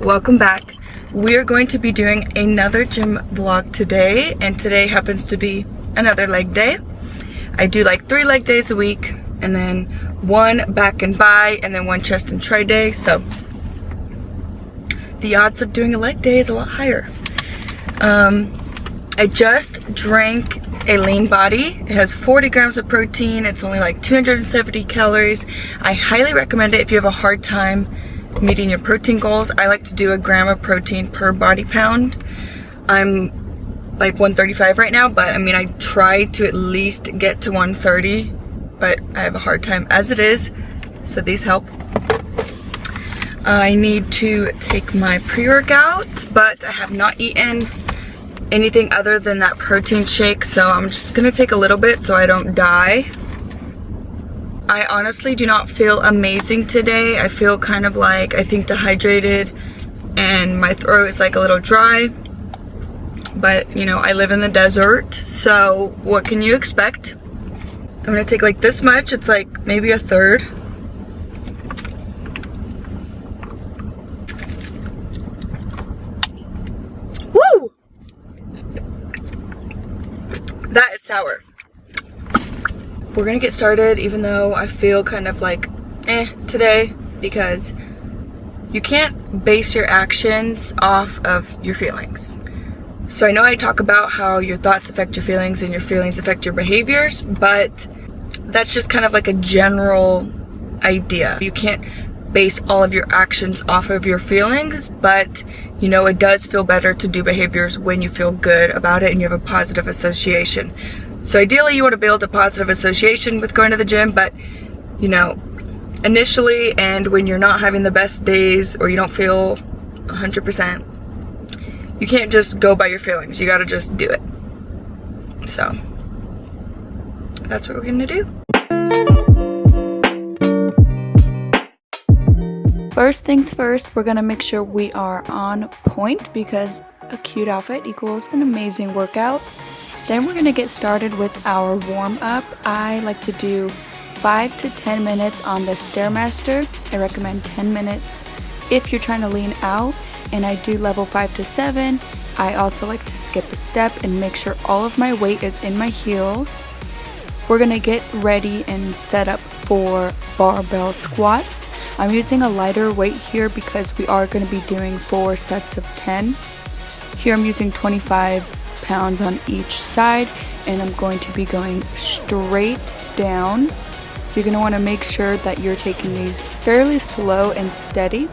welcome back. We are going to be doing another gym vlog today, and today happens to be another leg day. I do like 3 leg days a week, and then 1 back and bi, and then 1 chest and tri day, so the odds of doing a leg day is a lot higher. I just drank a lean body. It has 40 grams of protein. It's only like 270 calories. I highly recommend it if you have a hard time meeting your protein goals. I like to do a gram of protein per body pound. I'm like 135 right now, but I mean, I try to at least get to 130, but I have a hard time as it is, so these help. I need to take my pre-workout, but I have not eaten anything other than that protein shake, so I'm just gonna take a little bit so I don't die. I honestly do not feel amazing today. I feel kind of like, I think, dehydrated, and my throat is like a little dry, but you know, I live in the desert, so what can you expect? I'm gonna take like this much. It's like maybe a third. Woo! That is sour. We're gonna get started, even though I feel kind of like today, because you can't base your actions off of your feelings. So I know I talk about how your thoughts affect your feelings and your feelings affect your behaviors, but that's just kind of like a general idea. You can't base all of your actions off of your feelings, but you know, it does feel better to do behaviors when you feel good about it and you have a positive association. So ideally you want to build a positive association with going to the gym, but you know, initially and when you're not having the best days or you don't feel 100%, you can't just go by your feelings. You got to just do it. So that's what we're going to do. First things first, we're gonna make sure we are on point because a cute outfit equals an amazing workout. Then we're gonna get started with our warm up. I like to do 5 to 10 minutes on the Stairmaster. I recommend 10 minutes if you're trying to lean out, and I do level 5 to 7. I also like to skip a step and make sure all of my weight is in my heels. We're gonna get ready and set up for barbell squats. I'm using a lighter weight here because we are going to be doing 4 sets of 10. Here I'm using 25 pounds on each side, and I'm going to be going straight down. You're going to want to make sure that you're taking these fairly slow and steady,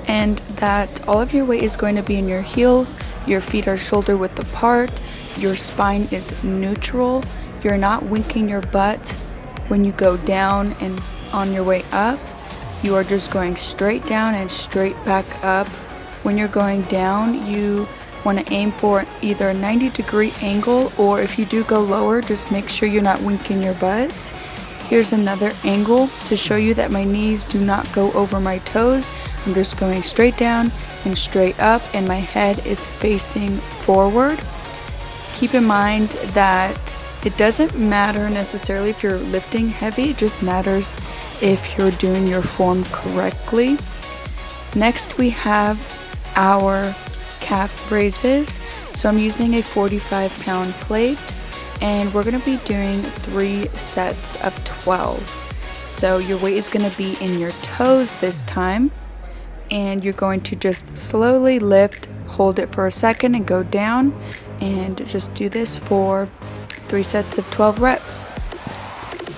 and that all of your weight is going to be in your heels. Your feet are shoulder width apart. Your spine is neutral. You're not winking your butt when you go down and on your way up. You are just going straight down and straight back up. When you're going down, you want to aim for either a 90-degree angle, or if you do go lower, just make sure you're not winking your butt. Here's another angle to show you that my knees do not go over my toes. I'm just going straight down and straight up, and my head is facing forward. Keep in mind that it doesn't matter necessarily if you're lifting heavy, it just matters if you're doing your form correctly. Next we have our calf raises. So I'm using a 45-pound plate, and we're going to be doing 3 sets of 12. So your weight is going to be in your toes this time, and you're going to just slowly lift, hold it for a second and go down, and just do this for 3 sets of 12 reps.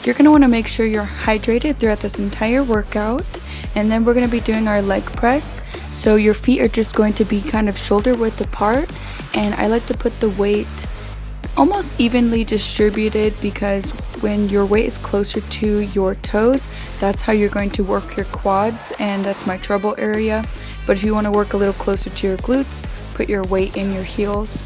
You're going to want to make sure you're hydrated throughout this entire workout, and then we're going to be doing our leg press. So your feet are just going to be kind of shoulder width apart, and I like to put the weight almost evenly distributed because when your weight is closer to your toes, that's how you're going to work your quads, and that's my trouble area. But if you want to work a little closer to your glutes, put your weight in your heels.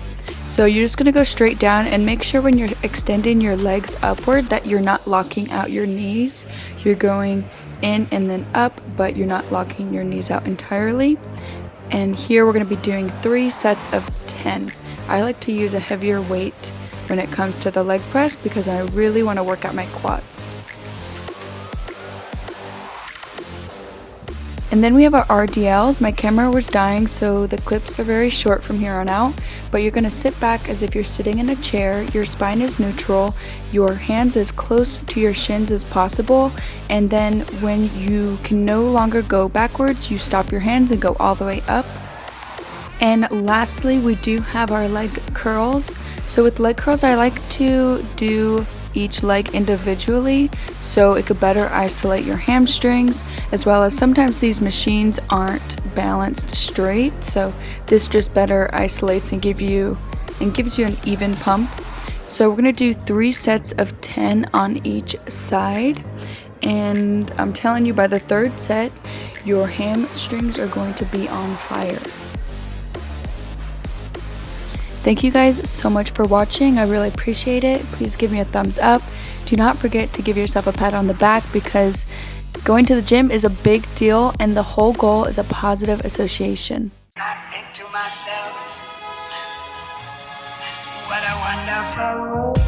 So you're just going to go straight down, and make sure when you're extending your legs upward that you're not locking out your knees. You're going in and then up, but you're not locking your knees out entirely. And here we're going to be doing 3 sets of 10. I like to use a heavier weight when it comes to the leg press because I really want to work out my quads. And then we have our RDLs. My camera was dying, so the clips are very short from here on out, but you're going to sit back as if you're sitting in a chair. Your spine is neutral, your hands as close to your shins as possible, and then when you can no longer go backwards, you stop your hands and go all the way up. And lastly, we do have our leg curls. So with leg curls, I like to do each leg individually so it could better isolate your hamstrings, as well as sometimes these machines aren't balanced straight, so this just better isolates and gives you an even pump. So we're going to do 3 sets of 10 on each side, and I'm telling you, by the 3rd set your hamstrings are going to be on fire. Thank you guys so much for watching. I really appreciate it. Please give me a thumbs up. Do not forget to give yourself a pat on the back, because going to the gym is a big deal and the whole goal is a positive association. Into myself. What a wonderful world.